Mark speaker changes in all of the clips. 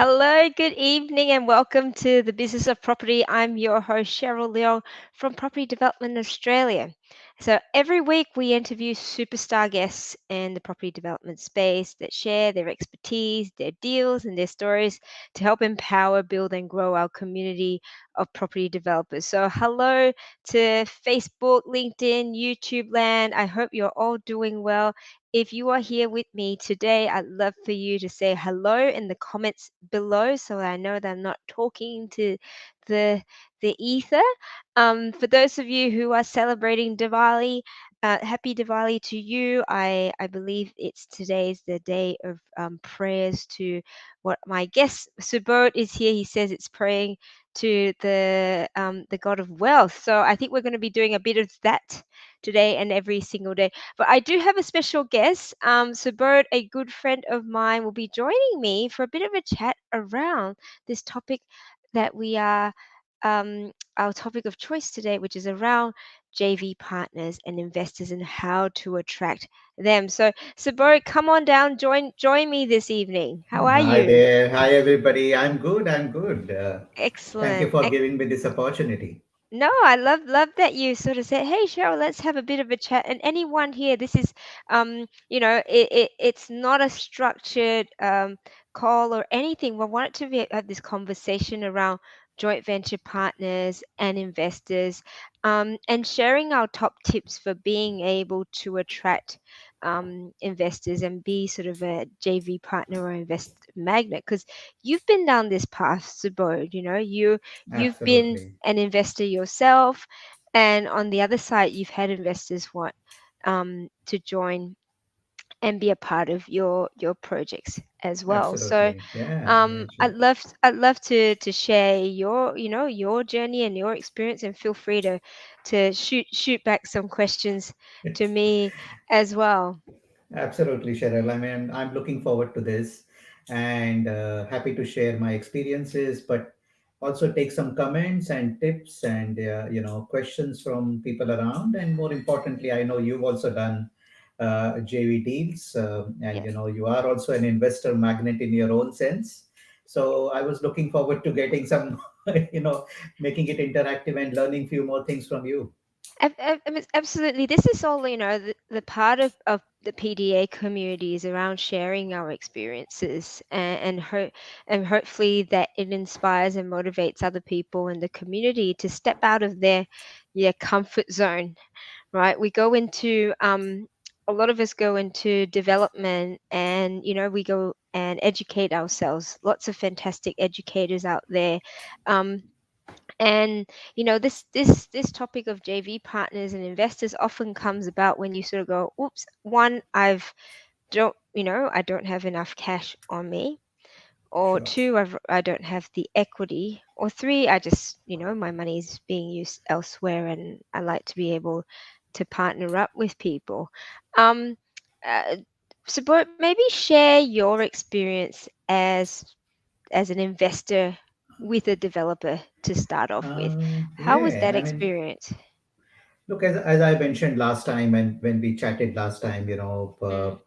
Speaker 1: Hello, good evening, and welcome to the Business of Property. I'm your host, Cheryl Leong from Property Development Australia. So, every week we interview superstar guests in the property development space that share their expertise, their deals, and their stories to help empower, build, and grow our community of property developers. So, hello to Facebook, LinkedIn, YouTube land. I hope you're all doing well. If you are here with me today, I'd love for you to say hello in the comments below so I know that I'm not talking to the the ether. For those of you who are celebrating Diwali, happy Diwali to you. I believe it's today's the day of prayers to what my guest 𝗝𝗍𝗿 is here. He says it's praying to the god of wealth. So I think we're going to be doing a bit of that today and every single day. But I do have a special guest. 𝗝𝗍𝗿, a good friend of mine, will be joining me for a bit of a chat around this topic that we are, our topic of choice today, which is around JV partners and investors and how to attract them. So, 𝗝𝗍𝗿, come on down, join me this evening. How are
Speaker 2: Hi
Speaker 1: you?
Speaker 2: there. Hi, everybody. I'm good. I'm good. Thank you
Speaker 1: Excellent.
Speaker 2: for giving me this opportunity.
Speaker 1: No, I love that you sort of said, "Hey, Cheryl, let's have a bit of a chat." And anyone here, this is, it's not a structured call or anything. We want it to be have this conversation around joint venture partners and investors, and sharing our top tips for being able to attract investors and be sort of a JV partner or invest magnet. Because you've been down this path, 𝗝𝗍𝗿. You've been
Speaker 2: Absolutely.
Speaker 1: an investor yourself, and on the other side, you've had investors want to join and be a part of your projects as well. So
Speaker 2: Absolutely. Yeah, sure.
Speaker 1: I'd love to share your journey and your experience, and feel free to shoot back some questions to me as well.
Speaker 2: Absolutely, Cheryl. I mean, I'm looking forward to this and happy to share my experiences, but also take some comments and tips and, questions from people around. And more importantly, I know you've also done JV deals, and,
Speaker 1: Yes.
Speaker 2: you are also an investor magnet in your own sense. So I was looking forward to getting some, making it interactive and learning few more things from you.
Speaker 1: I mean, absolutely. This is all, the part of the PDA community is around sharing our experiences, and hopefully that it inspires and motivates other people in the community to step out of their comfort zone, right? We go into a lot of us go into development, and we go and educate ourselves. Lots of fantastic educators out there. Um, and this topic of JV partners and investors often comes about when you sort of go, oops, one, I don't have enough cash on me, or
Speaker 2: Sure.
Speaker 1: two, I don't have the equity, or three, I just, my money is being used elsewhere, and I like to be able to partner up with people. Um, uh, so, but maybe share your experience as an investor with a developer to start off with. How was
Speaker 2: Yeah,
Speaker 1: that
Speaker 2: I mean,
Speaker 1: experience?
Speaker 2: look, as I mentioned last time, and when we chatted last time,
Speaker 1: Mm,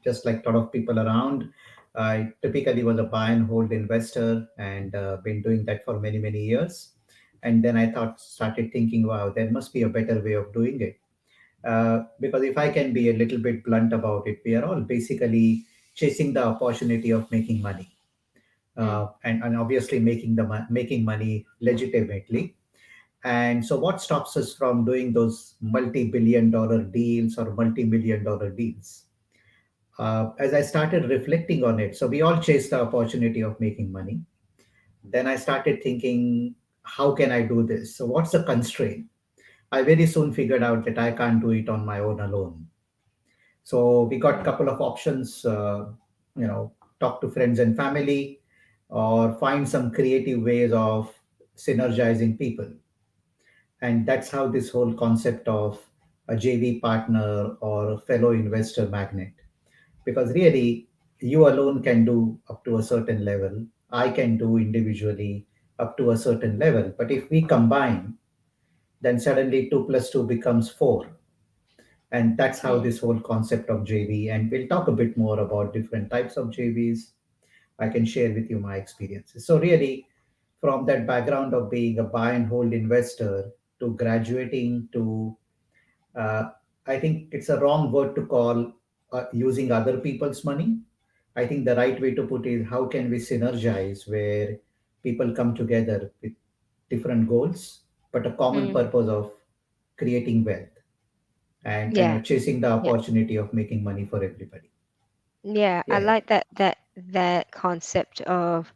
Speaker 2: just like a lot of people around, I typically was a buy and hold investor and been doing that for many, many years. And then I started thinking, wow, there must be a better way of doing it. Because if I can be a little bit blunt about it, we are all basically chasing the opportunity of making money,
Speaker 1: mm,
Speaker 2: and obviously making money legitimately. And so, what stops us from doing those multi-billion dollar deals or multi-million dollar deals? As I started reflecting on it, so we all chase the opportunity of making money. Then I started thinking, how can I do this? So, what's the constraint? I very soon figured out that I can't do it on my own alone. So, we got a
Speaker 1: mm,
Speaker 2: couple of options, talk to friends and family, or find some creative ways of synergizing people. And that's how this whole concept of a JV partner or a fellow investor magnet, because really you alone can do up to a certain level, I can do individually up to a certain level, but if we combine, then suddenly 2 plus 2 becomes 4. And that's how
Speaker 1: mm,
Speaker 2: this whole concept of JV, and we'll talk a bit more about different types of JVs, I can share with you my experiences. So really, from that background of being a buy and hold investor to graduating to, uh, I think it's a wrong word to call using other people's money. I think the right way to put it is how can we synergize where people come together with different goals, but a common
Speaker 1: Mm.
Speaker 2: purpose of creating wealth and
Speaker 1: Yeah.
Speaker 2: chasing the
Speaker 1: Yeah.
Speaker 2: opportunity of making money for everybody.
Speaker 1: Yeah. I
Speaker 2: Yeah,
Speaker 1: like that concept of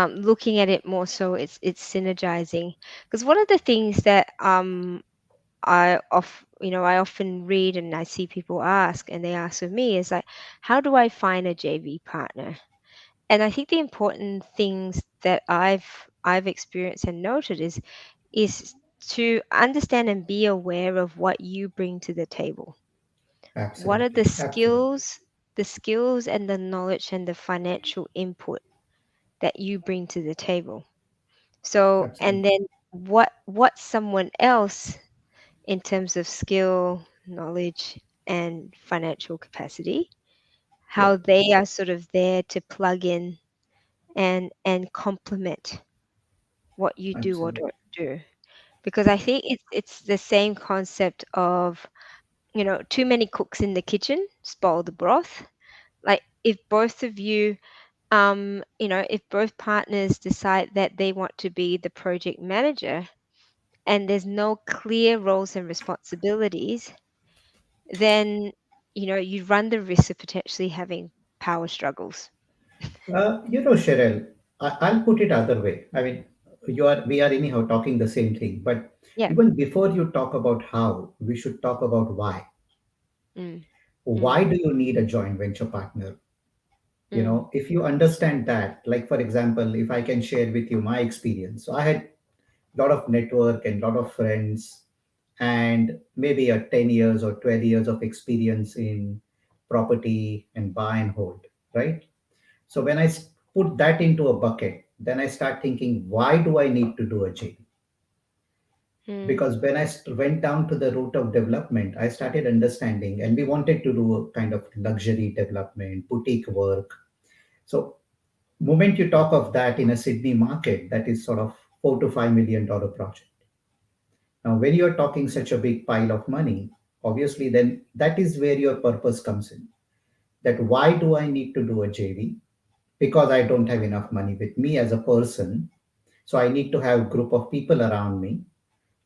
Speaker 1: looking at it more so it's synergizing. Because one of the things that I often read and I see people ask, and they ask of me is like, how do I find a JV partner? And I think the important things that I've experienced and noted is to understand and be aware of what you bring to the table. What are
Speaker 2: absolutely, absolutely,
Speaker 1: the skills and the knowledge and the financial input that you bring to the table? So, and
Speaker 2: absolutely.
Speaker 1: then what someone else in terms of skill, knowledge, and financial capacity,
Speaker 2: Yeah,
Speaker 1: how they are sort of there to plug in and complement what you do or
Speaker 2: absolutely.
Speaker 1: don't do. Because I think it's the same concept of, too many cooks in the kitchen spoil the broth. Like if both of you, if both partners decide that they want to be the project manager and there's no clear roles and responsibilities, then you run the risk of potentially having power struggles.
Speaker 2: Cheryl, I'll put it other way. I mean, we are anyhow talking the same thing, but
Speaker 1: Yeah.
Speaker 2: even before you talk about how, we should talk about why.
Speaker 1: Mm,
Speaker 2: Why
Speaker 1: mm,
Speaker 2: do you need a joint venture partner?
Speaker 1: mm,
Speaker 2: If you understand that, like for example, if I can share with you my experience. So I had a lot of network and lot of friends and maybe a 10 years or 12 years of experience in property and buy and hold, right? So when put that into a bucket, then I start thinking, why do I need to do a JV?
Speaker 1: mm,
Speaker 2: Because when went down to the route of development, I started understanding, and we wanted to do a kind of luxury development, boutique work. So moment you talk of that in a Sydney market, that is sort of $4 to $5 million project. Now, when you're talking such a big pile of money, obviously, then that is where your purpose comes in. That why do I need to do a JV? Because I don't have enough money with me as a person. So I need to have a group of people around me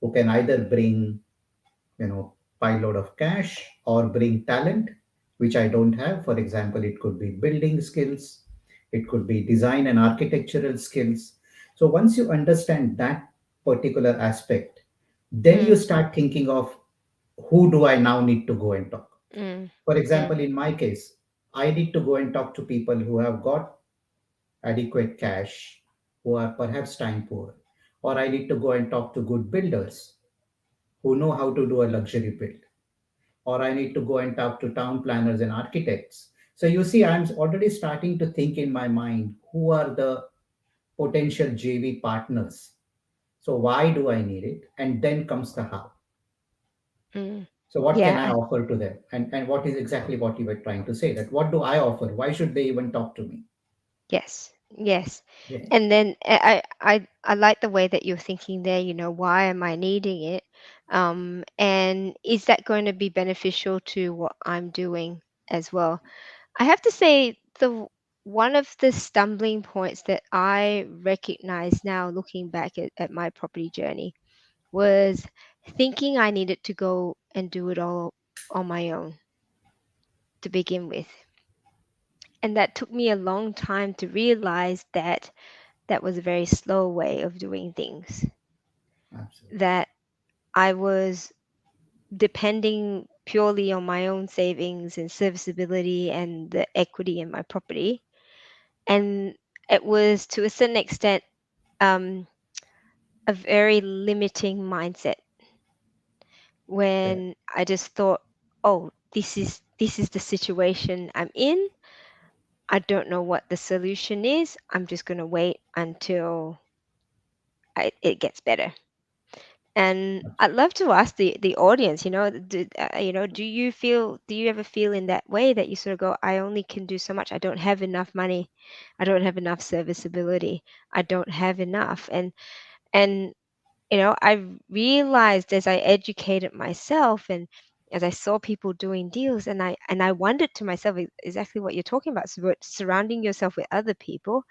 Speaker 2: who can either bring, pile load of cash or bring talent, which I don't have. For example, it could be building skills, it could be design and architectural skills. So once you understand that particular aspect, then you
Speaker 1: mm,
Speaker 2: start thinking of who do I now need to go and talk.
Speaker 1: mm,
Speaker 2: For
Speaker 1: mm,
Speaker 2: example, in my case, I need to go and talk to people who have got adequate cash, who are perhaps time poor, or I need to go and talk to good builders who know how to do a luxury build, or I need to go and talk to town planners and architects. So you see, I'm already starting to think in my mind who are the potential JV partners. So why do I need it? And then comes the how.
Speaker 1: mm.
Speaker 2: So what can
Speaker 1: Yeah.
Speaker 2: I offer to them? And what is exactly what you were trying to say? That what do I offer? Why should they even talk to me?
Speaker 1: Yes. Yes.
Speaker 2: Yeah,
Speaker 1: And then I like the way that you're thinking there. Why am I needing it? And is that going to be beneficial to what I'm doing as well? I have to say the one of the stumbling points that I recognize now, looking back at my property journey, was thinking I needed to go and do it all on my own to begin with. And that took me a long time to realize that that was a very slow way of doing things.
Speaker 2: absolutely.
Speaker 1: That I was depending purely on my own savings and serviceability and the equity in my property. And it was to a certain extent um, a very limiting mindset
Speaker 2: Yeah,
Speaker 1: when I just thought, oh, this is the situation I'm in. I don't know what the solution is. I'm just going to wait until it gets better. And I'd love to ask the audience, do you ever feel in that way that you sort of go, I only can do so much. I don't have enough money. I don't have enough serviceability. I don't have enough. And I realized as I educated myself and as I saw people doing deals, and I wondered to myself exactly what you're talking about, surrounding yourself with other people.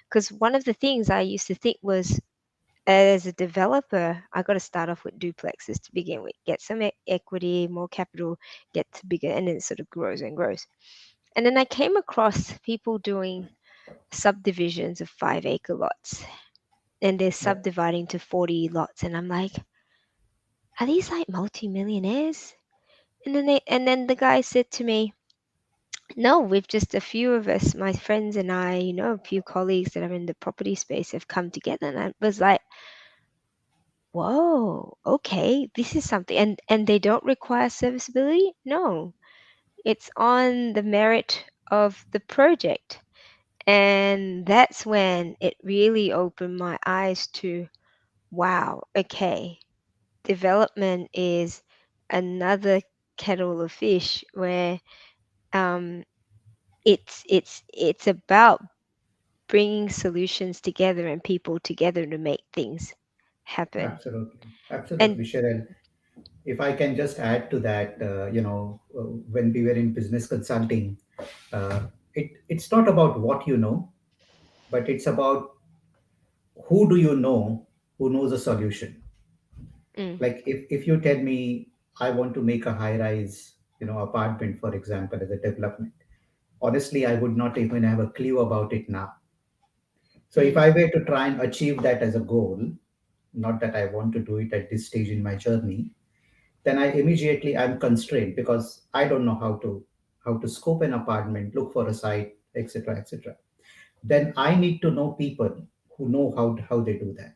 Speaker 1: Because one of the things I used to think was, as a developer, I got to start off with duplexes to begin with, get some equity, more capital, get to bigger, and then it sort of grows and grows. And then I came across people doing subdivisions of 5 acre lots, and they're
Speaker 2: Yeah,
Speaker 1: subdividing to 40 lots. And I'm like, are these like multimillionaires? And then the guy said to me, no, we've just a few of us, my friends and I, a few colleagues that are in the property space have come together. And I was like, whoa, okay, this is something. And they don't require serviceability? No, it's on the merit of the project. And that's when it really opened my eyes to, wow, okay, development is another kettle of fish where um, it's about bringing solutions together and people together to make things happen.
Speaker 2: absolutely.
Speaker 1: And
Speaker 2: Absolutely, Cheryl. If I can just add to that, when we were in business consulting, uh, it's not about what you know, but it's about who do you know who knows a solution.
Speaker 1: mm,
Speaker 2: Like if you tell me I want to make a high rise, apartment, for example, as a development, honestly, I would not even have a clue about it now. So if
Speaker 1: mm,
Speaker 2: I were to try and achieve that as a goal, not that I want to do it at this stage in my journey, then I'm constrained because I don't know how to scope an apartment, look for a site, etc., etc. Then I need to know people who know how they do that.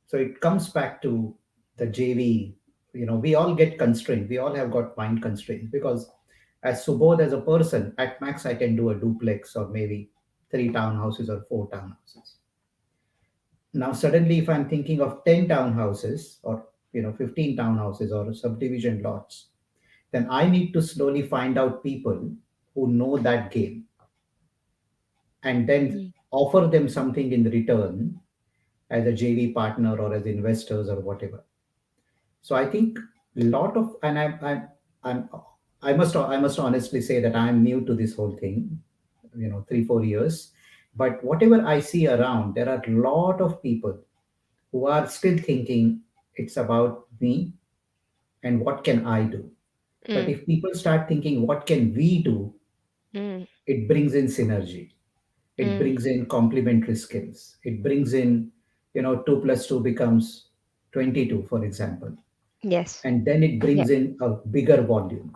Speaker 2: So it comes back to the JV. We all get constrained. We all have got mind constraints because as Subodh, as a person, at max I can do a duplex or maybe 3 townhouses or 4 townhouses. Now suddenly, if I'm thinking of 10 townhouses or 15 townhouses or subdivision lots, then I need to slowly find out people who know that game and then
Speaker 1: mm,
Speaker 2: offer them something in return as a JV partner or as investors or whatever. So I think a lot of, and I'm I must honestly say that I'm new to this whole thing, 3 4 years. But whatever I see around, there are a lot of people who are still thinking it's about me and what can I do. But
Speaker 1: mm,
Speaker 2: if people start thinking what can we do,
Speaker 1: mm,
Speaker 2: it brings in synergy. It
Speaker 1: mm.
Speaker 2: brings in complementary skills. It brings in, 2 plus 2 becomes 22, for example.
Speaker 1: Yes.
Speaker 2: And then it
Speaker 1: Yeah.
Speaker 2: brings in a bigger volume.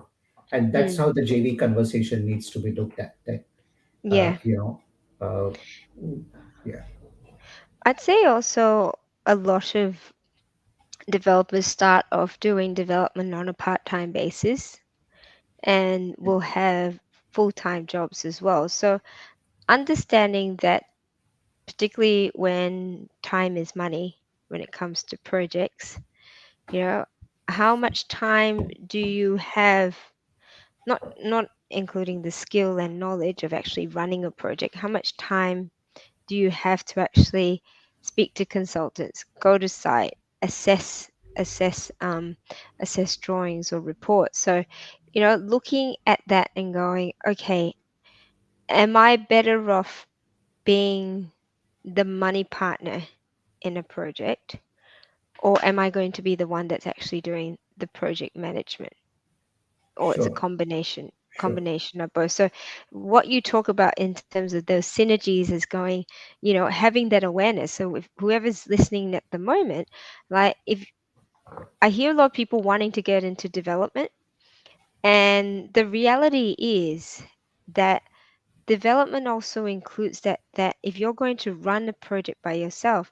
Speaker 2: And that's
Speaker 1: Mm,
Speaker 2: how the JV conversation needs to be looked at. That, uh,
Speaker 1: yeah.
Speaker 2: you know, uh, yeah,
Speaker 1: I'd say also a lot of developers start off doing development on a part-time basis and will have full-time jobs as well. So understanding that, particularly when time is money, when it comes to projects, you know, how much time do you have, not including the skill and knowledge of actually running a project, how much time do you have to actually speak to consultants, go to site, assess assess um, assess drawings or reports? So, looking at that and going, okay, am I better off being the money partner in a project, or am I going to be the one that's actually doing the project management? Or it's a
Speaker 2: sure, sure.
Speaker 1: combination of both. So what you talk about in terms of those synergies is going, having that awareness. So if whoever's listening at the moment, like, if I hear a lot of people wanting to get into development, and the reality is that development also includes that if you're going to run a project by yourself,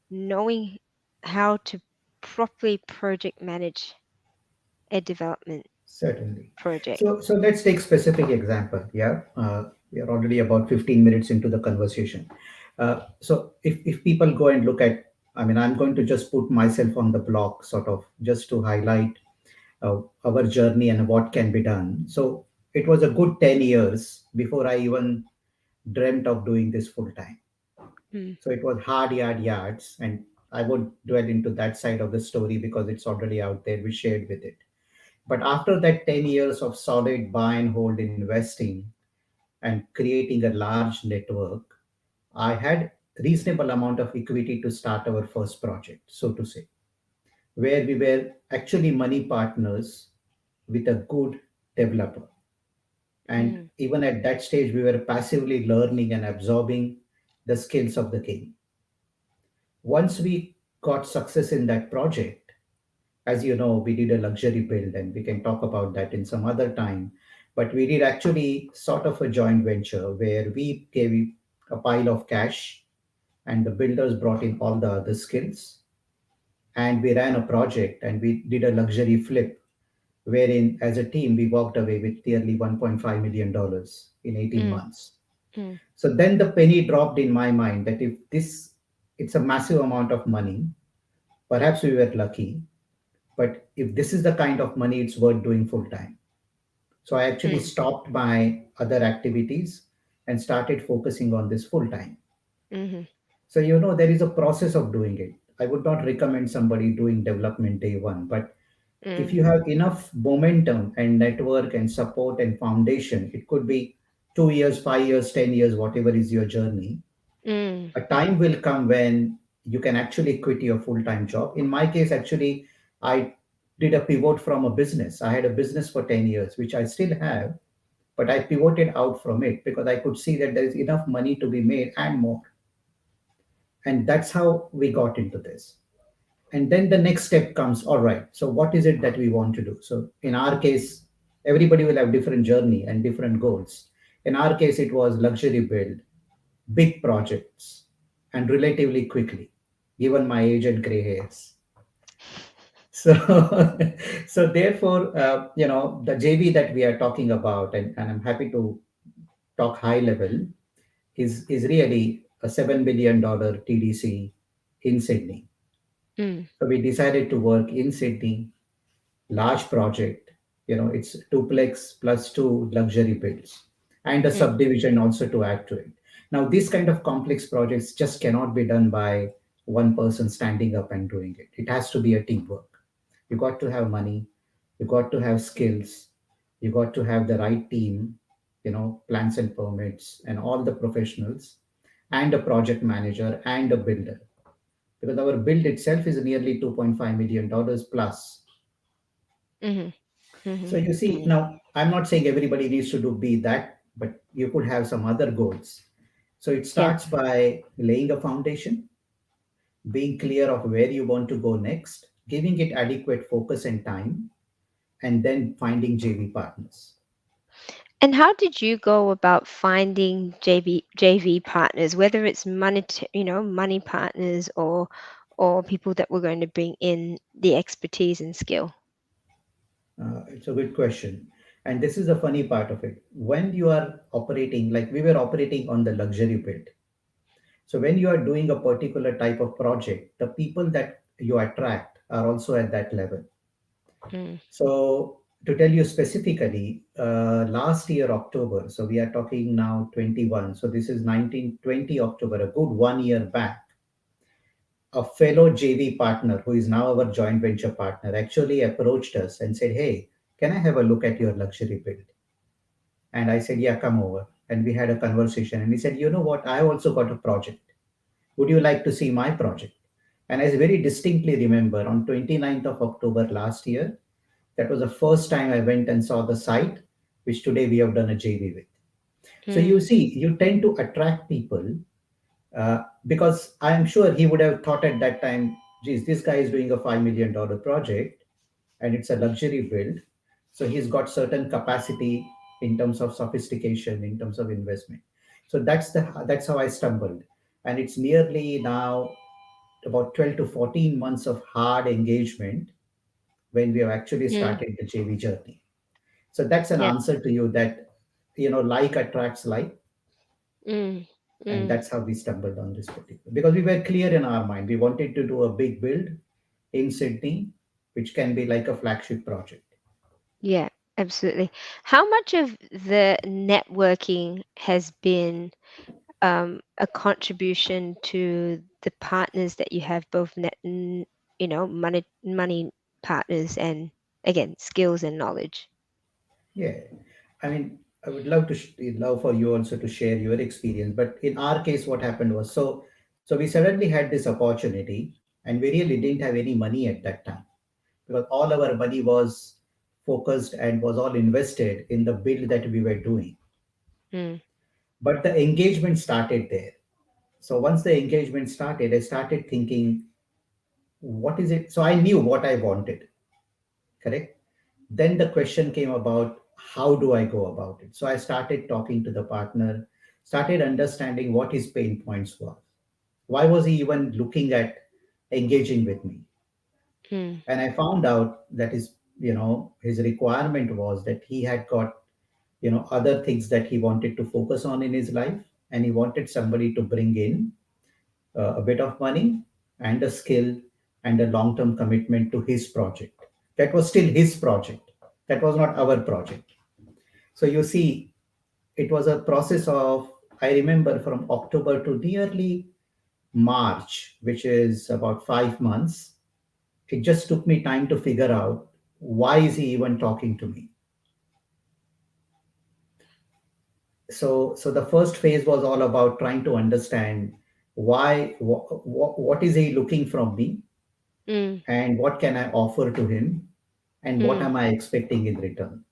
Speaker 1: knowing how to properly project manage a development
Speaker 2: Certainly.
Speaker 1: project.
Speaker 2: So let's take specific example. Yeah, we are already about 15 minutes into the conversation. So if people go and look at I mean, I'm going to just put myself on the block, sort of, just to highlight our journey and what can be done. So it was a good 10 years before I even dreamt of doing this full time.
Speaker 1: Mm.
Speaker 2: So it was hard yards, and I won't dwell into that side of the story because it's already out there. We shared with it. But after that 10 years of solid buy and hold investing and creating a large network, I had reasonable amount of equity to start our first project, so to say, where we were actually money partners with a good developer. And
Speaker 1: Mm.
Speaker 2: even at that stage, we were passively learning and absorbing the skills of the game. Once we got success in that project, as you know, we did a luxury build, and we can talk about that in some other time. But we did actually sort of a joint venture where we gave a pile of cash, and the builders brought in all the other skills. And we ran a project and we did a luxury flip, wherein as a team we walked away with nearly $1.5 million in 18
Speaker 1: Mm.
Speaker 2: months.
Speaker 1: Mm.
Speaker 2: So then the penny dropped in my mind that if this, it's a massive amount of money, perhaps we were lucky, but if this is the kind of money, it's worth doing full time. So I actually
Speaker 1: Mm.
Speaker 2: stopped my other activities and started focusing on this full time.
Speaker 1: Mhm.
Speaker 2: So, there is a process of doing it. I would not recommend somebody doing development day one, but if
Speaker 1: Mm.
Speaker 2: you have enough momentum and network and support and foundation, it could be 2 years, 5 years, 10 years, whatever is your journey.
Speaker 1: Mm.
Speaker 2: A time will come when you can actually quit your full time job. In my case, actually, I did a pivot from a business. I had a business for 10 years, which I still have, but I pivoted out from it because I could see that there is enough money to be made and more. And that's how we got into this. And then the next step comes, all right, so what is it that we want to do? So in our case, everybody will have different journey and different goals. In our case, it was luxury build, big projects, and relatively quickly, given my age and gray hairs. So, so therefore, the JV that we are talking about, and I'm happy to talk high level, is really a $7 billion TDC in Sydney.
Speaker 1: Mm.
Speaker 2: So we decided to work in Sydney, large project. It's duplex plus two luxury builds and a
Speaker 1: Mm.
Speaker 2: subdivision also to add to it. Now, these kind of complex projects just cannot be done by one person standing up and doing it. It has to be a teamwork. You got to have money, you got to have skills, you got to have the right team, plans and permits, and all the professionals, and a project manager and a builder. Because our build itself is nearly $2.5 million plus.
Speaker 1: Mhm.
Speaker 2: So
Speaker 1: Mhm.
Speaker 2: you see,
Speaker 1: Mhm.
Speaker 2: now I'm not saying everybody needs to do be that, but you could have some other goals. So it
Speaker 1: Yeah.
Speaker 2: starts by laying a foundation, being clear of where you want to go next, giving it adequate focus and time, and then finding JV partners.
Speaker 1: And how did you go about finding JV partners, whether it's money, money partners or people that were going to bring in the expertise and skill?
Speaker 2: It's a good question. And this is the funny part of it. When you are operating, like we were operating on the luxury build. So when you are doing a particular type of project, the people that you attract are also at that level.
Speaker 1: Mm.
Speaker 2: So to tell you specifically, last year October, so we are talking now 21. So this is 1920 October, a good 1 year back. A fellow JV partner who is now our joint venture partner actually approached us and said, "Hey, can I have a look at your luxury build?" And I said, "Yeah, come over." And we had a conversation. And he said, "You know what? I also got a project. Would you like to see my project?" And I very distinctly remember on 29th of October last year, that was the first time I went and saw the site, which today we have done a JV with. So you
Speaker 1: Mm.
Speaker 2: see, you tend to attract people because I am sure he would have thought at that time, geez, this guy is doing a $5 million project and it's a luxury build. So he's got certain capacity in terms of sophistication, in terms of investment. So that's how I stumbled. And it's nearly now about 12 to 14 months of hard engagement when we have actually
Speaker 1: Mm.
Speaker 2: started the JV journey. So that's an
Speaker 1: Yeah.
Speaker 2: answer to you that, like attracts like.
Speaker 1: Mm.
Speaker 2: And
Speaker 1: Mm.
Speaker 2: that's how we stumbled on this particular, because we were clear in our mind. We wanted to do a big build in Sydney, which can be like a flagship project.
Speaker 1: Yeah, absolutely. How much of the networking has been a contribution to the partners that you have, both money partners and again skills and knowledge?
Speaker 2: Yeah, I mean, I would love to love for you also to share your experience. But in our case, what happened was, so we suddenly had this opportunity, and we really didn't have any money at that time, because all our money was focused and was all invested in the build that we were doing.
Speaker 1: Mm,
Speaker 2: But the engagement started there. So once the engagement started, I started thinking, what is it? So I knew what I wanted, correct? Then the question came about, how do I go about it? So I started talking to the partner, started understanding what his pain points were. Why was he even looking at engaging with me?
Speaker 1: mm,
Speaker 2: And I found out that his requirement was that he had got, other things that he wanted to focus on in his life, and he wanted somebody to bring in a bit of money and a skill and a long term commitment to his project. That was still his project, that was not our project. So you see, it was a process of, I remember, from October to nearly March, which is about 5 months. It just took me time to figure out, why is he even talking to me? So the first phase was all about trying to understand why, what is he looking from me,
Speaker 1: mm,
Speaker 2: and what can I offer to him, and what
Speaker 1: mm.
Speaker 2: am I expecting in return.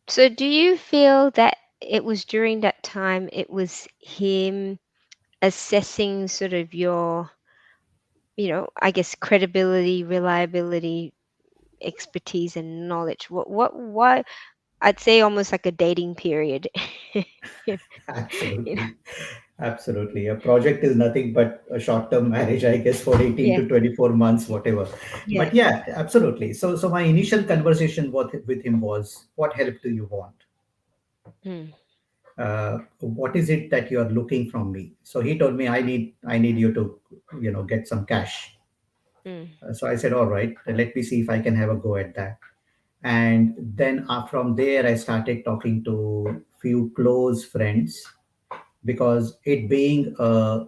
Speaker 1: So, do you feel that it was during that time it was him assessing sort of your, I guess credibility, reliability, expertise, and knowledge? What I'd say almost like a dating period. You know,
Speaker 2: Absolutely. Absolutely. A project is nothing but a short-term marriage, I guess, for 18
Speaker 1: yeah,
Speaker 2: to 24 months, whatever.
Speaker 1: yeah.
Speaker 2: But yeah, absolutely. So my initial conversation with him was, what help do you want?
Speaker 1: Mm,
Speaker 2: What is it that you are looking from me? So he told me, I need you to, get some cash.
Speaker 1: mm,
Speaker 2: So I said, all right, let me see if I can have a go at that. And then from there, I started talking to few close friends, because it being a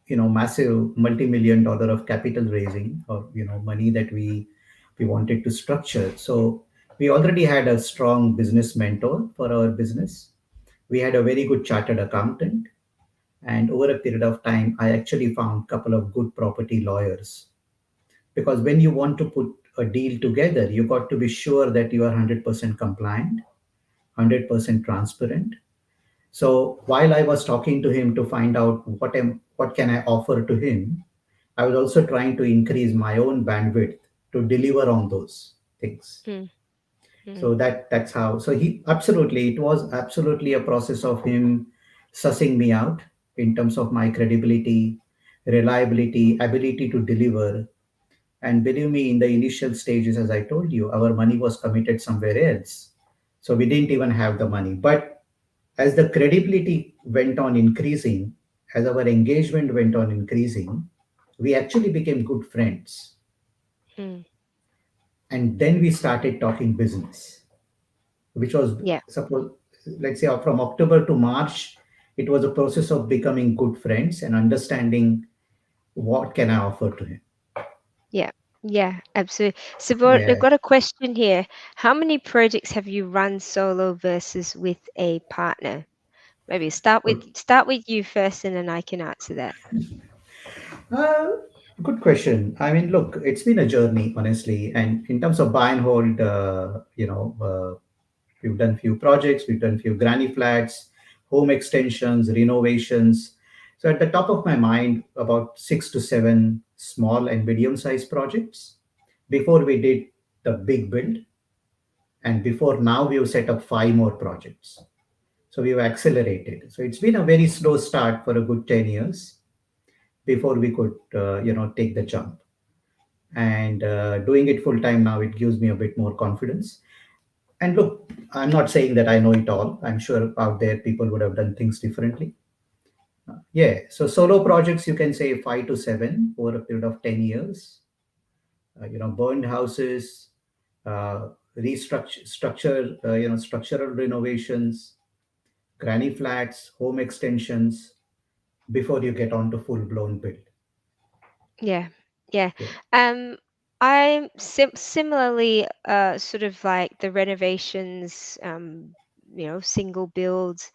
Speaker 2: massive multi-million dollar of capital raising, or money that we wanted to structure. So we already had a strong business mentor for our business. We had a very good chartered accountant, and over a period of time, I actually found a couple of good property lawyers, because when you want to put a deal together, you got to be sure that you are 100% compliant, 100% transparent. So while I was talking to him to find out what can I offer to him, I was also trying to increase my own bandwidth to deliver on those things.
Speaker 1: mm, mm,
Speaker 2: So that's how. So he absolutely, it was absolutely a process of him sussing me out in terms of my credibility, reliability, ability to deliver. And believe me, in the initial stages, as I told you, our money was committed somewhere else. So we didn't even have the money. But as the credibility went on increasing, as our engagement went on increasing, we actually became good friends.
Speaker 1: mm.
Speaker 2: And then we started talking business, which was,
Speaker 1: Yeah,
Speaker 2: suppose, let's say, from October to March, it was a process of becoming good friends and understanding what can I offer to him.
Speaker 1: yeah, yeah, absolutely. So, I've
Speaker 2: Yeah,
Speaker 1: got a question here. How many projects have you run solo versus with a partner? Maybe
Speaker 2: good.
Speaker 1: start with you first, and then I can answer that.
Speaker 2: Uh, Good question. I mean, look, it's been a journey, honestly. And in terms of buy and hold, we've done few projects, we've done few granny flats, home extensions, renovations. So at the top of my mind, about 6 to 7 small and medium-sized projects before we did the big build, and before now we've set up 5 more projects. So we've accelerated. So it's been a very slow start for a good 10 years before we could, take the jump. And doing it full time now, it gives me a bit more confidence. And look, I'm not saying that I know it all. I'm sure out there people would have done things differently. Yeah. So solo projects, you can say 5 to 7 over a period of 10 years. Burned houses, structural renovations, granny flats, home extensions before you get on to full blown build.
Speaker 1: Yeah, yeah.
Speaker 2: Yeah,
Speaker 1: Um, I'm similarly sort of like the renovations, single builds,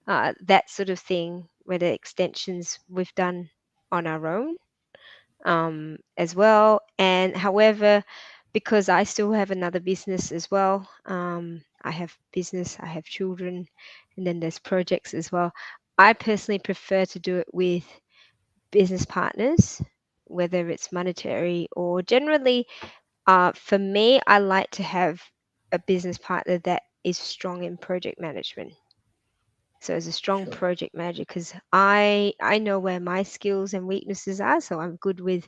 Speaker 1: that sort of thing, where the extensions we've done on our own, as well. And however, because I still have another business as well, I have business, I have children, and then there's projects as well. I personally prefer to do it with business partners, whether it's monetary or generally. For me, I like to have a business partner that is strong in project management. So as a strong
Speaker 2: sure.
Speaker 1: project manager, because I know where my skills and weaknesses are, so I'm good with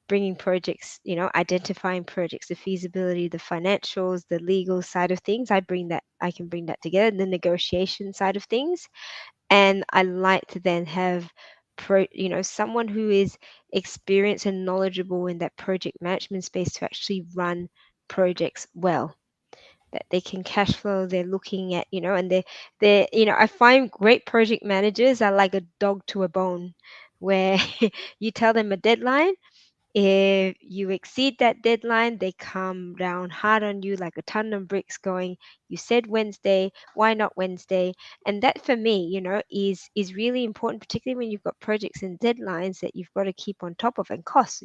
Speaker 1: bringing projects, identifying projects, the feasibility, the financials, the legal side of things. I can bring that together, the negotiation side of things. And I like to then have someone who is experienced and knowledgeable in that project management space to actually run projects well, that they can cash flow. They're looking at, and I find great project managers are like a dog to a bone, where you tell them a deadline. If you exceed that deadline, they come down hard on you like a ton of bricks, going, "You said Wednesday, why not Wednesday?" And that for me, is really important, particularly when you've got projects and deadlines that you've got to keep on top of, and costs,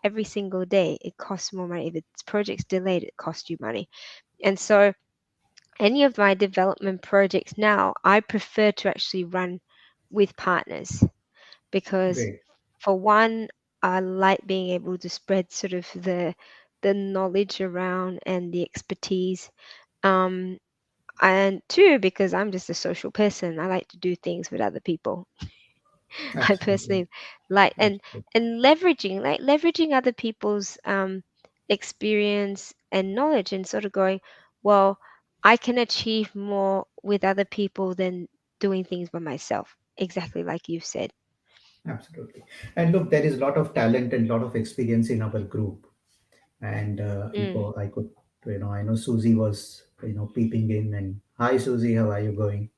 Speaker 1: every single day it costs more money. If it's projects delayed, it costs you money. And so any of my development projects now, I prefer to actually run with partners, because
Speaker 2: Great.
Speaker 1: for one, I like being able to spread sort of the knowledge around and the expertise. Um, and two, because I'm just a social person, I like to do things with other people. I
Speaker 2: Absolutely.
Speaker 1: personally like,
Speaker 2: Absolutely.
Speaker 1: and leveraging other people's experience and knowledge, and sort of going, well, I can achieve more with other people than doing things by myself. Exactly like you said.
Speaker 2: Absolutely. And look, there is a lot of talent and a lot of experience in our group. And
Speaker 1: Mm,
Speaker 2: I could, I know Susie was, peeping in, and hi, Susie, how are you going?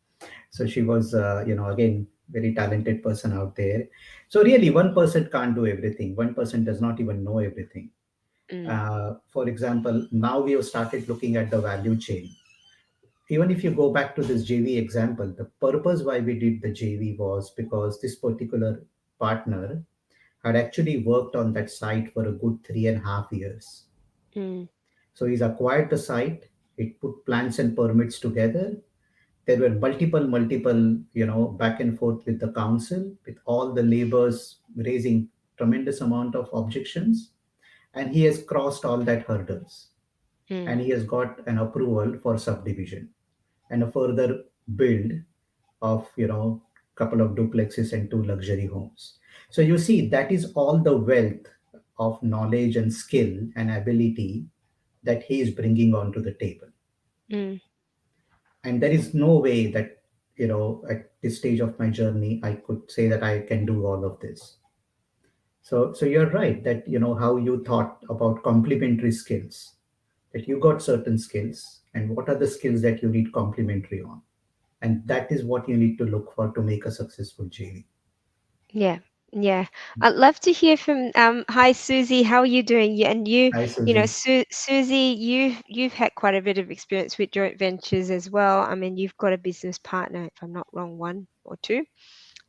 Speaker 2: So she was, again, very talented person out there. So really, one person can't do everything. One person does not even know everything.
Speaker 1: mm,
Speaker 2: For example, now we have started looking at the value chain. Even if you go back to this JV example, the purpose why we did the JV was because this particular partner had actually worked on that site for a good 3.5 years.
Speaker 1: mm,
Speaker 2: So he's acquired the site, it put plans and permits together. There were multiple, back and forth with the council, with all the neighbors raising tremendous amount of objections. And he has crossed all that hurdles.
Speaker 1: mm,
Speaker 2: And he has got an approval for subdivision and a further build of, couple of duplexes and two luxury homes. So you see, that is all the wealth of knowledge and skill and ability that he is bringing onto the table.
Speaker 1: mm.
Speaker 2: And there is no way that, at this stage of my journey, I could say that I can do all of this. So you're right that, how you thought about complementary skills, that you got certain skills, and what are the skills that you need complementary on, and that is what you need to look for to make a successful JV.
Speaker 1: Yeah, yeah. I'd love to hear from hi Susie, how are you doing? And
Speaker 2: Hi, Susie.
Speaker 1: Susie, you've had quite a bit of experience with joint ventures as well. I mean, you've got a business partner, if I'm not wrong, one or two.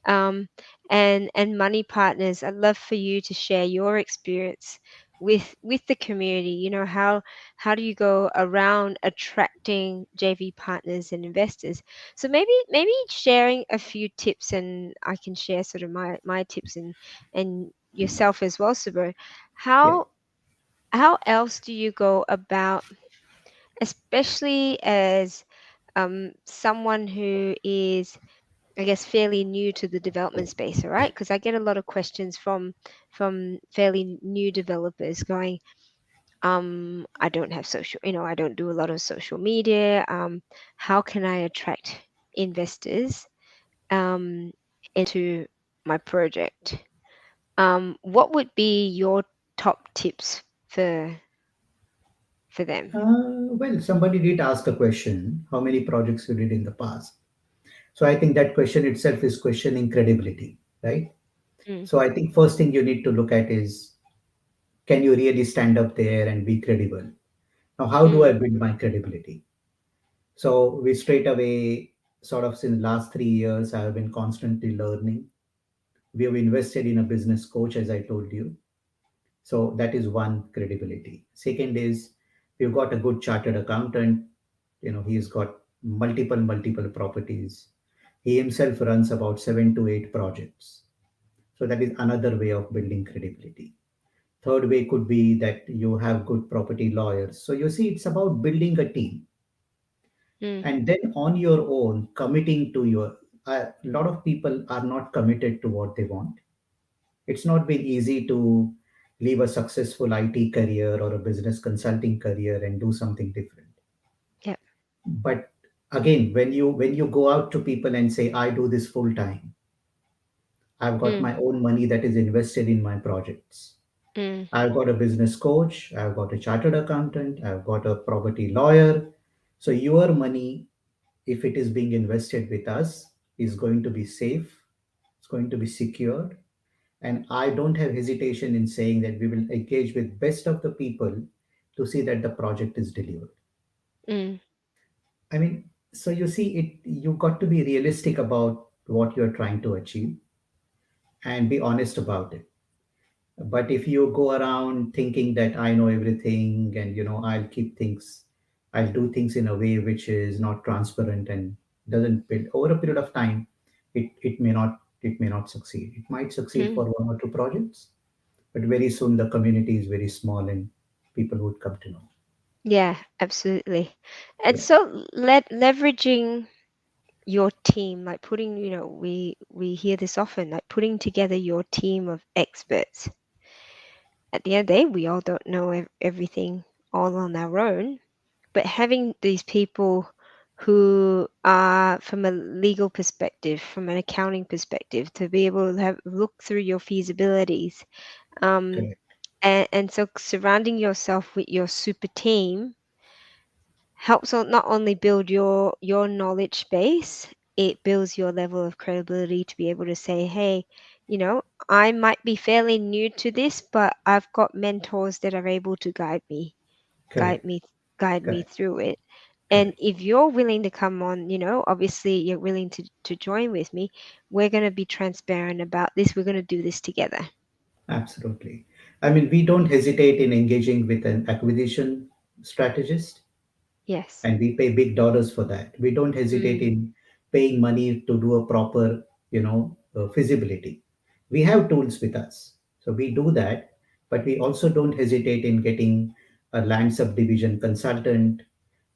Speaker 1: um, and money partners. I'd love for you to share your experience with the community. How do you go around attracting JV partners and investors? So maybe sharing a few tips, and I can share sort of my tips, and yourself as well, Subro.
Speaker 2: Yeah.
Speaker 1: How else do you go about, especially as someone who is, I guess, fairly new to the development space, all right? Because I get a lot of questions from fairly new developers going, I don't have social, I don't do a lot of social media. How can I attract investors? Um, into my project, what would be your top tips for them?
Speaker 2: Well, somebody did ask a question, how many projects you did in the past? So I think that question itself is questioning credibility, right?
Speaker 1: Mm,
Speaker 2: So I think first thing you need to look at is, can you really stand up there and be credible? Now, how do I
Speaker 1: mm,
Speaker 2: build my credibility? So we straight away, sort of since last 3 years, I have been constantly learning. We have invested in a business coach, as I told you. So that is one credibility. Second is we've got a good chartered accountant. He's got multiple properties. He himself runs about 7 to 8 projects. So that is another way of building credibility. Third way could be that you have good property lawyers. So you see, it's about building a team,
Speaker 1: mm,
Speaker 2: and then on your own committing to your. A lot of people are not committed to what they want. It's not been easy to leave a successful IT career or a business consulting career and do something different.
Speaker 1: yeah.
Speaker 2: But again, when you go out to people and say, I do this full time, I've got
Speaker 1: Mm,
Speaker 2: my own money that is invested in my projects.
Speaker 1: mm,
Speaker 2: I've got a business coach, I've got a chartered accountant, I've got a property lawyer. So your money, if it is being invested with us, is going to be safe, it's going to be secured. And I don't have hesitation in saying that we will engage with best of the people to see that the project is delivered.
Speaker 1: mm,
Speaker 2: I mean, so you see, you got to be realistic about what you're trying to achieve and be honest about it. But if you go around thinking that I know everything and I'll do things in a way which is not transparent and doesn't build over a period of time, it may not succeed. It might succeed
Speaker 1: mm.
Speaker 2: for 1 or 2 projects, but very soon the community is very small and people would come to know.
Speaker 1: Yeah, absolutely. And
Speaker 2: Yeah,
Speaker 1: so leveraging your team, like putting, we hear this often, like putting together your team of experts. At the end of the day, we all don't know everything all on our own, but having these people who are from a legal perspective, from an accounting perspective, to be able to have look through your feasibilities, um,
Speaker 2: correct.
Speaker 1: and so surrounding yourself with your super team helps not only build your knowledge base, it builds your level of credibility to be able to say, hey, I might be fairly new to this, but I've got mentors that are able to guide
Speaker 2: Correct.
Speaker 1: me guide me
Speaker 2: Correct.
Speaker 1: through it. And
Speaker 2: Correct.
Speaker 1: if you're willing to come on, obviously you're willing to join with me, we're going to be transparent about this. We're going to do this together.
Speaker 2: Absolutely. I mean, we don't hesitate in engaging with an acquisition strategist,
Speaker 1: Yes.
Speaker 2: and we pay big dollars for that. We don't hesitate
Speaker 1: Mm,
Speaker 2: in paying money to do a proper, feasibility. We have tools with us, so we do that. But we also don't hesitate in getting a land subdivision consultant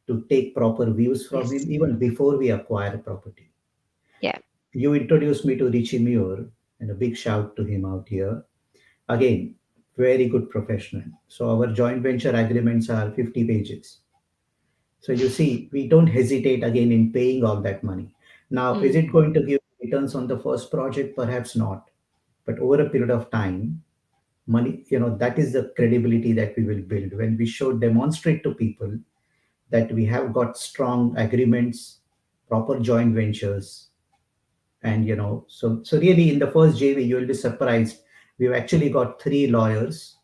Speaker 2: to take proper views from
Speaker 1: yes.
Speaker 2: him even before we acquire a property.
Speaker 1: Yeah.
Speaker 2: You introduced me to 𝗵𝗍, and a big shout to him out here. Again, very good professional. So our joint venture agreements are 50 pages. So you see, we don't hesitate again in paying all that money. Now, is
Speaker 1: Mm,
Speaker 2: it going to give returns on the first project? Perhaps not. But over a period of time, money, that is the credibility that we will build when we demonstrate to people that we have got strong agreements, proper joint ventures. And so really in the first JV, you will be surprised. We've actually got 3 lawyers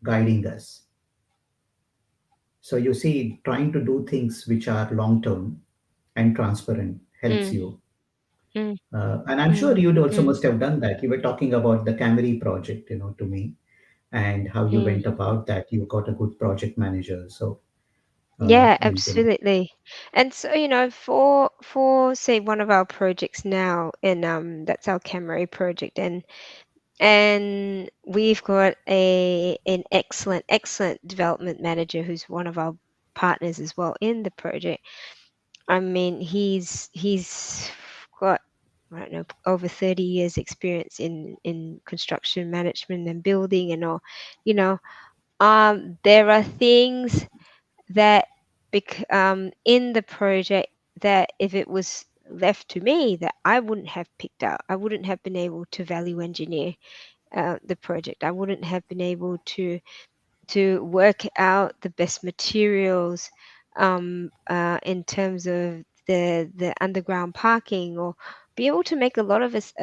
Speaker 2: guiding us. So you see, trying to do things which are long term and transparent helps
Speaker 1: mm,
Speaker 2: you.
Speaker 1: mm,
Speaker 2: And I'm sure
Speaker 1: mm,
Speaker 2: you also
Speaker 1: mm,
Speaker 2: must have done that. You were talking about the Camry project, to me, and how you
Speaker 1: mm.
Speaker 2: went about that. You got a good project manager. So,
Speaker 1: Yeah,
Speaker 2: and
Speaker 1: absolutely. And so, for say one of our projects now, and that's our Camry project, and we've got an excellent development manager who's one of our partners as well in the project. I mean, he's got, I don't know, over 30 years experience in construction management and building and all. You know, there are things that in the project that if it was left to me that I wouldn't have picked up. I wouldn't have been able to value engineer the project. I wouldn't have been able to work out the best materials in terms of the underground parking, or be able to make a lot of us,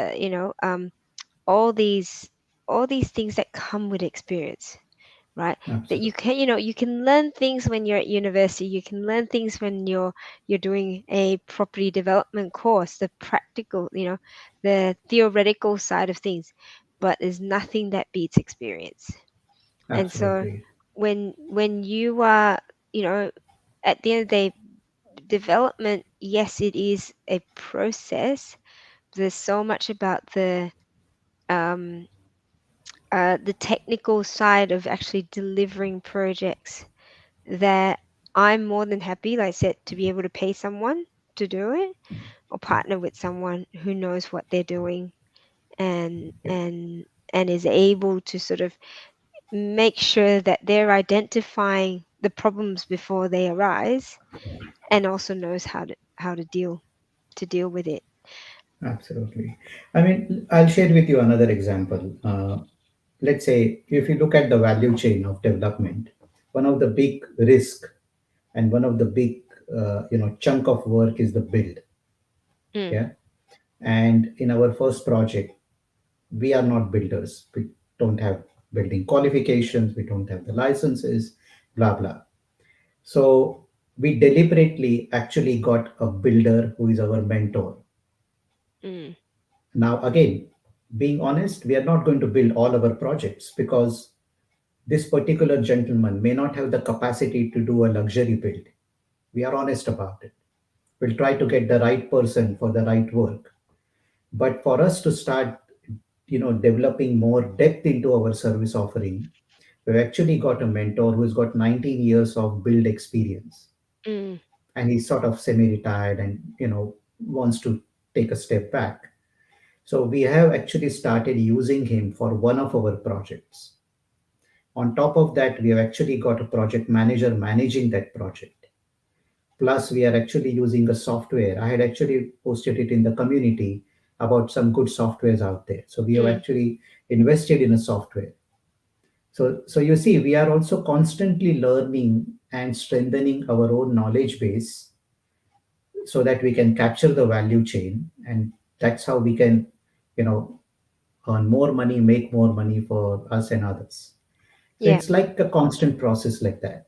Speaker 1: all these all these things that come with experience, right? That you
Speaker 2: Absolutely.
Speaker 1: can, you can learn things when you're at university. You can learn things when you're doing a property development course, the practical, the theoretical side of things. But there's nothing that beats experience. And so
Speaker 2: Absolutely.
Speaker 1: when you are, you know, at the end of the day, development, yes, it is a process. There's so much about um, the technical side of actually delivering projects that I'm more than happy, like I said, to be able to pay someone to do it, or
Speaker 2: Yeah.
Speaker 1: partner with someone who knows what they're doing, and
Speaker 2: Yeah.
Speaker 1: and and is able to sort of make sure that they're identifying the problems before they arise, and also knows how to deal with it.
Speaker 2: Absolutely. I mean, I'll share with you another example. Let's say if you look at the value chain of development, one of the big risk and one of the big chunk of work is the build.
Speaker 1: Mm,
Speaker 2: Yeah. And in our first project, we are not builders. We don't have building qualifications. We don't have the licenses. Blah blah. So we deliberately actually got a builder who is our mentor.
Speaker 1: mm,
Speaker 2: Now, again, being honest, we are not going to build all our projects because this particular gentleman may not have the capacity to do a luxury build. We are honest about it. We'll try to get the right person for the right work. But for us to start, developing more depth into our service offering, we've actually got a mentor who's got 19 years of build experience,
Speaker 1: mm,
Speaker 2: and he's sort of semi-retired and wants to take a step back. So we have actually started using him for one of our projects. On top of that, we have actually got a project manager managing that project. Plus, we are actually using a software. I had actually posted it in the community about some good softwares out there. So we have
Speaker 1: mm.
Speaker 2: actually invested in a software. So you see, we are also constantly learning and strengthening our own knowledge base so that we can capture the value chain, and that's how we can, you know, earn more money, make more money for us and others. So
Speaker 1: Yeah.
Speaker 2: it's like a constant process like that.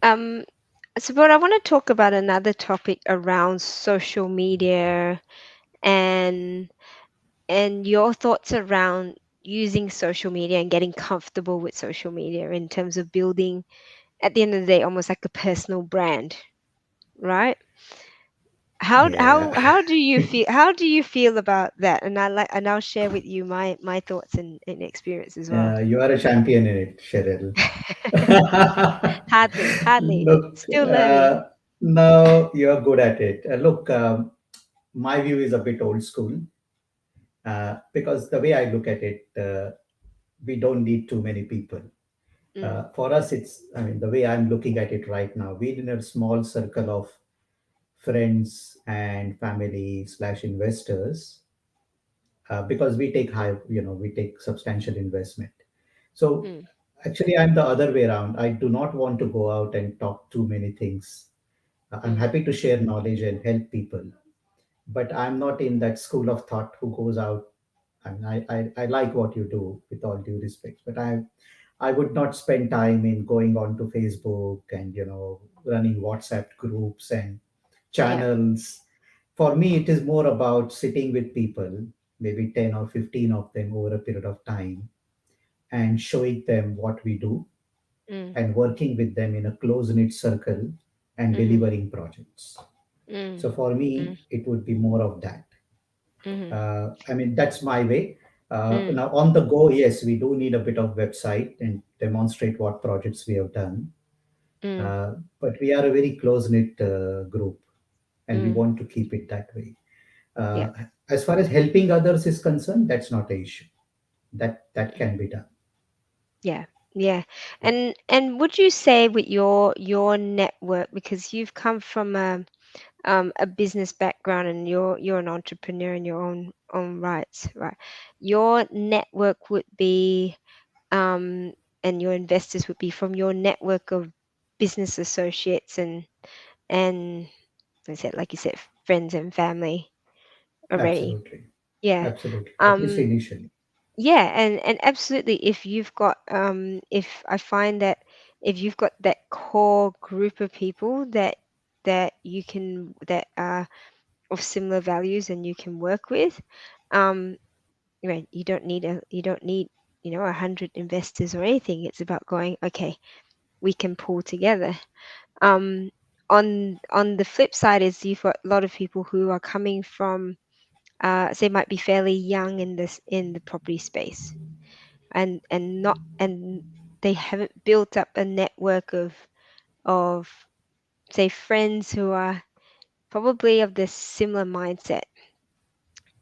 Speaker 1: Um, so, but I want to talk about another topic around social media, and your thoughts around using social media and getting comfortable with social media in terms of building, at the end of the day, almost like a personal brand, right?
Speaker 2: Yeah.
Speaker 1: How do you feel? How do you feel about that? And I'll share with you my thoughts and experience as well.
Speaker 2: You are a champion in it, Cheryl.
Speaker 1: Hardly.
Speaker 2: Look,
Speaker 1: Still learning.
Speaker 2: now you're good at it. Look, my view is a bit old school, because the way I look at it, we don't need too many people.
Speaker 1: Mm,
Speaker 2: For us, I mean, the way I'm looking at it right now, we're in a small circle of friends and family slash investors, because we take substantial investment. So
Speaker 1: mm,
Speaker 2: actually, I'm the other way around. I do not want to go out and talk too many things. I'm
Speaker 1: mm.
Speaker 2: happy to share knowledge and help people, but I'm not in that school of thought who goes out. I mean, I like what you do with all due respect, but I would not spend time in going on to Facebook and running WhatsApp groups and
Speaker 1: Yeah.
Speaker 2: channels. For me, it is more about sitting with people, maybe 10 or 15 of them over a period of time, and showing them what we do
Speaker 1: Mm,
Speaker 2: and working with them in a close knit circle and
Speaker 1: mm-hmm,
Speaker 2: delivering projects.
Speaker 1: mm,
Speaker 2: So for me,
Speaker 1: mm,
Speaker 2: it would be more of that.
Speaker 1: mm-hmm,
Speaker 2: I mean, that's my way.
Speaker 1: mm,
Speaker 2: Now, on the go, yes, we do need a bit of website and demonstrate what projects we have done.
Speaker 1: mm,
Speaker 2: But we are a very close knit group, and we
Speaker 1: mm.
Speaker 2: want to keep it that way.
Speaker 1: Yeah.
Speaker 2: Uh, as far as helping others is concerned, that's not an issue. That can be done.
Speaker 1: Yeah, yeah.
Speaker 2: Yeah.
Speaker 1: And would you say with your network, because you've come from a business background and you're an entrepreneur in your own rights, right? Your network would be and your investors would be from your network of business associates and like you said, friends and family already.
Speaker 2: Absolutely.
Speaker 1: Yeah.
Speaker 2: Absolutely. At least
Speaker 1: Um,
Speaker 2: initially.
Speaker 1: yeah, and absolutely, if you've got if I find that if you've got that core group of people that are of similar values and you can work with, um, right, you don't need 100 investors or anything. It's about going, okay, we can pull together. Um, on the flip side is you've got a lot of people who are coming from they might be fairly young in the property space and not and they haven't built up a network of say friends who are probably of this similar mindset.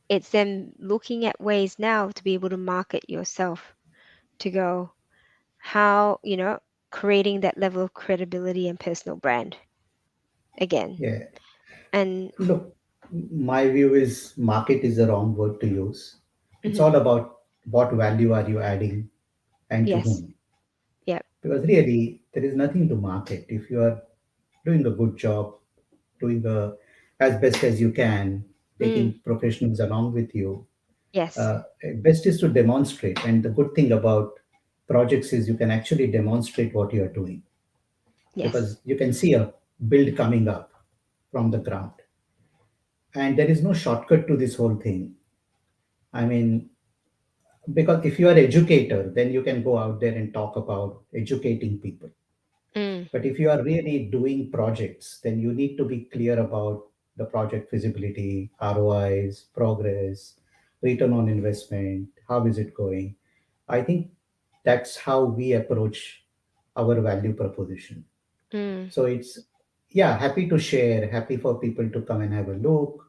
Speaker 1: It's them looking at ways now to be able to market yourself, to go how creating that level of credibility and personal brand again.
Speaker 2: Yeah.
Speaker 1: And
Speaker 2: Look, my view is market is the wrong word to use. It's
Speaker 1: mhm,
Speaker 2: all about what value are you adding and to
Speaker 1: yes,
Speaker 2: whom.
Speaker 1: yeah,
Speaker 2: Because really, there is nothing to market. If you are doing a good job, doing the as best as you can,
Speaker 1: mm,
Speaker 2: taking professionals along with you,
Speaker 1: yes,
Speaker 2: best is to demonstrate. And the good thing about projects is you can actually demonstrate what you are doing
Speaker 1: yes,
Speaker 2: because you can see a build coming up from the ground. And there is no shortcut to this whole thing. I mean, because if you are educator, then you can go out there and talk about educating people.
Speaker 1: mm,
Speaker 2: But if you are really doing projects, then you need to be clear about the project feasibility, ROIs, progress, return on investment, how is it going. I think that's how we approach our value proposition.
Speaker 1: mm,
Speaker 2: So it's, yeah, happy to share, happy for people to come and have a look,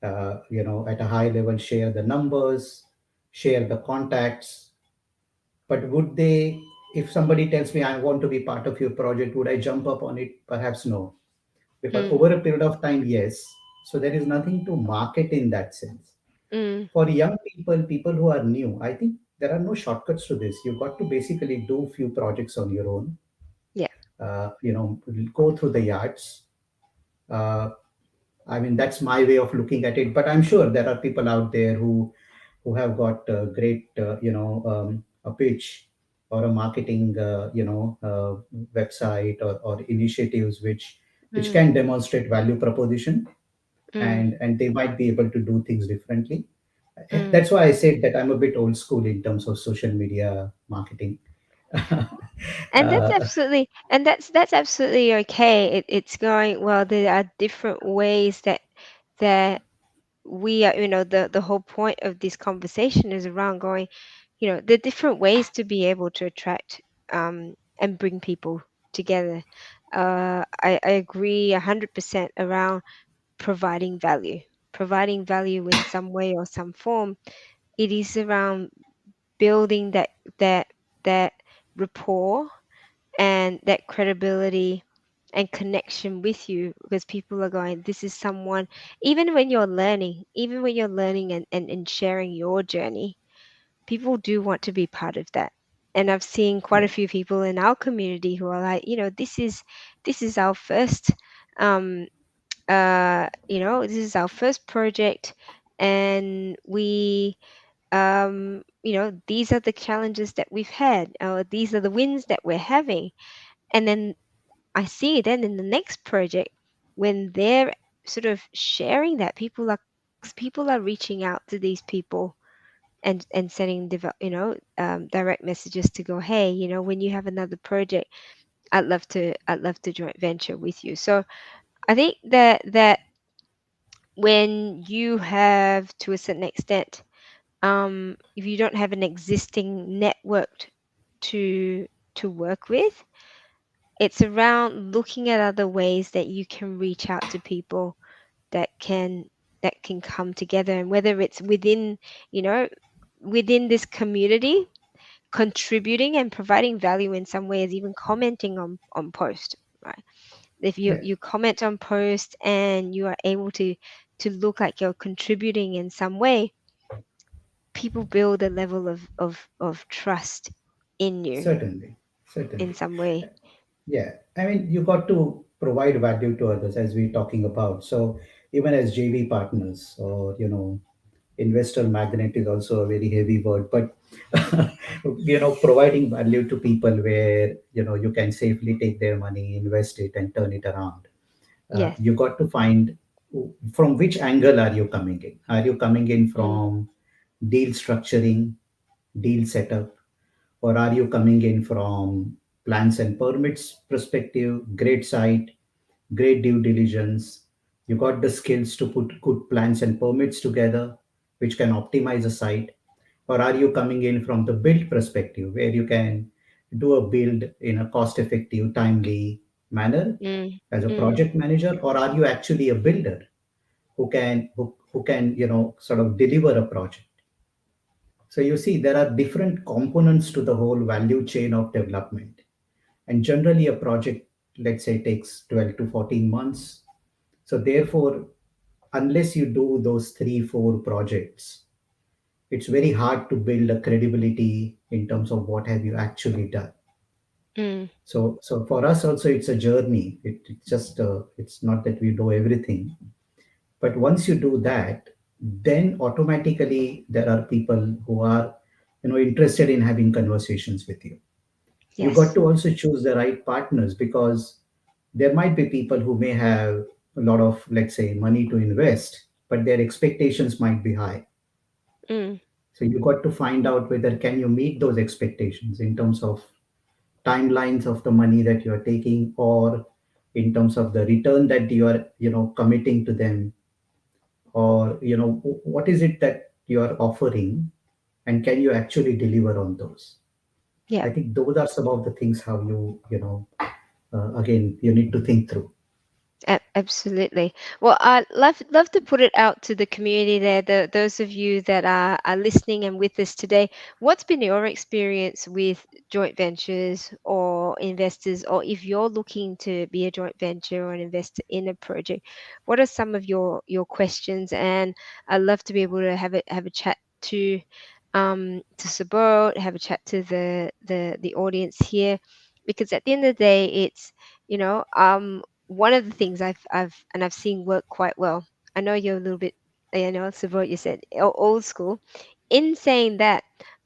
Speaker 2: at a high level, share the numbers, share the contacts. But would they, if somebody tells me I want to be part of your project, would I jump up on it? Perhaps no. Because
Speaker 1: mm,
Speaker 2: over a period of time, yes. So there is nothing to market in that sense.
Speaker 1: mm,
Speaker 2: For young people, people who are new, I think there are no shortcuts to this. You've got to basically do few projects on your own.
Speaker 1: yeah,
Speaker 2: Go through the yards. Uh, I mean, that's my way of looking at it. But I'm sure there are people out there who have got great, a pitch or a marketing, website or initiatives which
Speaker 1: mm,
Speaker 2: can demonstrate value proposition,
Speaker 1: mm,
Speaker 2: and they might be able to do things differently.
Speaker 1: mm.
Speaker 2: That's why I said that I'm a bit old school in terms of social media marketing.
Speaker 1: And
Speaker 2: uh,
Speaker 1: that's absolutely okay. It's going, well, there are different ways that we are, the whole point of this conversation is around going, the different ways to be able to attract and bring people together. I agree 100% around providing value in some way or some form. It is around building that that rapport and that credibility and connection with you, because people are going, this is someone, even when you're learning and sharing your journey, people do want to be part of that. And I've seen quite a few people in our community who are like, this is our first um this is our first project, and these are the challenges that we've had, or these are the wins that we're having. And then I see then in the next project, when they're sort of sharing that, people are reaching out to these people and sending direct messages to go, hey, when you have another project, I'd love to joint venture with you. So I think that when you have, to a certain extent, if you don't have an existing network to work with, it's around looking at other ways that you can reach out to people that can come together, and whether it's you know within this community, contributing and providing value in some ways, even commenting on post, right? If
Speaker 2: Yeah,
Speaker 1: you comment on posts and you are able to look like you're contributing in some way, people build a level of trust in you
Speaker 2: certainly,
Speaker 1: in
Speaker 2: certainly.
Speaker 1: some way.
Speaker 2: Yeah, I mean, you got to provide value to others as we're talking about. So even as JV partners, or investor magnet is also a very heavy word, but providing value to people where you can safely take their money, invest it, and turn it around.
Speaker 1: Yes.
Speaker 2: You got to find from which angle are you coming in. Are you coming in
Speaker 1: Mm,
Speaker 2: from deal structuring, deal setup, or are you coming in from plans and permits perspective? Great site, great due diligence. You got the skills to put good plans and permits together, which can optimize a site. Or are you coming in from the build perspective, where you can do a build in a cost effective, timely manner
Speaker 1: mm,
Speaker 2: as a
Speaker 1: mm.
Speaker 2: project manager? Or are you actually a builder who can sort of deliver a project? So you see, there are different components to the whole value chain of development. And generally, a project, let's say, takes 12 to 14 months. So therefore, unless you do those 3, 4 projects, it's very hard to build a credibility in terms of what have you actually done.
Speaker 1: Mm.
Speaker 2: So for us also, it's a journey. It's just it's not that we do everything, but once you do that, then automatically there are people who are interested in having conversations with you. You got
Speaker 1: Yes.
Speaker 2: to also choose the right partners, because there might be people who may have a lot of, let's say, money to invest, but their expectations might be high.
Speaker 1: Mm.
Speaker 2: So you got to find out whether can you meet those expectations in terms of timelines of the money that you are taking, or in terms of the return that you are committing to them, or what is it that you are offering, and can you actually deliver on those.
Speaker 1: Yeah.
Speaker 2: I think those are some of the things how again, you need to think through.
Speaker 1: Absolutely. Well, I love to put it out to the community there, those of you that are listening and with us today. What's been your experience with joint ventures or investors, or if you're looking to be a joint venture or an investor in a project, what are some of your questions? And I'd love to be able to have a chat to Sabot, have a chat to the audience here, because at the end of the day, it's one of the things I've seen work quite well. I know you're a little bit, so what you said, old school. In saying that,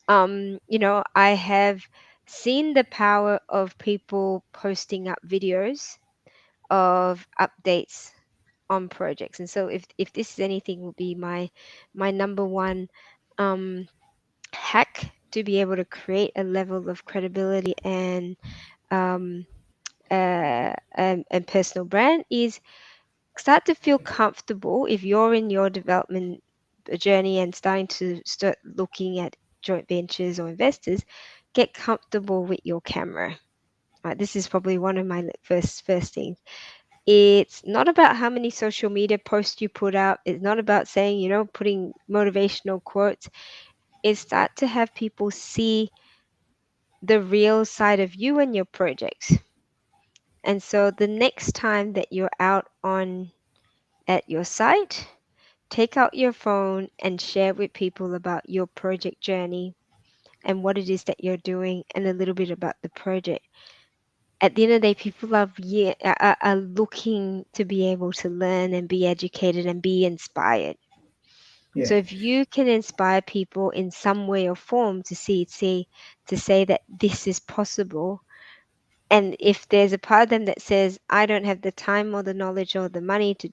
Speaker 1: I have seen the power of people posting up videos of updates on projects, and so if this is anything, will be my number one um, hack to be able to create a level of credibility um, and personal brand is start to feel comfortable if you're in your development journey and starting to start looking at joint ventures or investors. Get comfortable with your camera. Right, this is probably one of my first things. It's not about how many social media posts you put out. It's not about saying, putting motivational quotes. It's start to have people see the real side of you and your projects. And so the next time that you're out on at your site, take out your phone and share with people about your project journey and what it is that you're doing and a little bit about the project. At the end of the day, people are looking to be able to learn and be educated and be inspired.
Speaker 2: Yeah,
Speaker 1: So if you can inspire people in some way or form to say that this is possible, and if there's a part of them that says, I don't have the time or the knowledge or the money to,